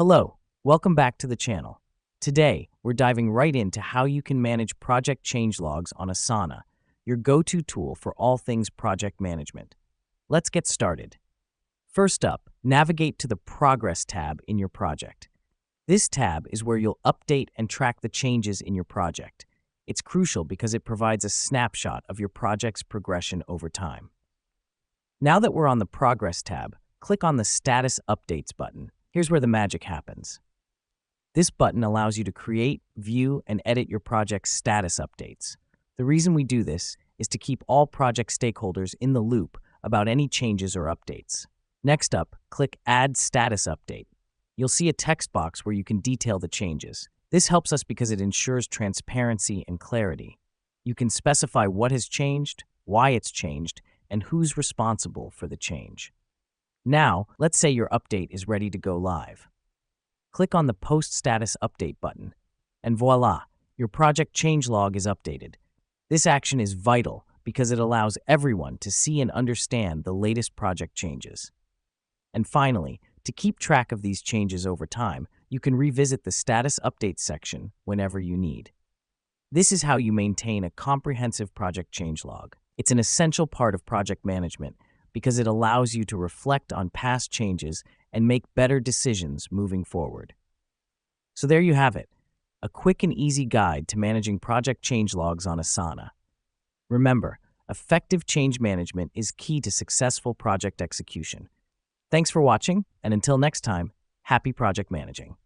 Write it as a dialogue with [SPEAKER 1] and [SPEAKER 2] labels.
[SPEAKER 1] Hello, welcome back to the channel. Today, we're diving right into how you can manage project change logs on Asana, your go-to tool for all things project management. Let's get started. First up, navigate to the Progress tab in your project. This tab is where you'll update and track the changes in your project. It's crucial because it provides a snapshot of your project's progression over time. Now that we're on the Progress tab, click on the Status Updates button. Here's where the magic happens. This button allows you to create, view, and edit your project's status updates. The reason we do this is to keep all project stakeholders in the loop about any changes or updates. Next up, click Add Status Update. You'll see a text box where you can detail the changes. This helps us because it ensures transparency and clarity. You can specify what has changed, why it's changed, and who's responsible for the change. Now, let's say your update is ready to go live. Click on the Post Status Update button, and voila, your project change log is updated. This action is vital because it allows everyone to see and understand the latest project changes. And finally, to keep track of these changes over time, you can revisit the Status Updates section whenever you need. This is how you maintain a comprehensive project change log. It's an essential part of project management because it allows you to reflect on past changes and make better decisions moving forward. So there you have it, a quick and easy guide to managing project change logs on Asana. Remember, effective change management is key to successful project execution. Thanks for watching, and until next time, happy project managing.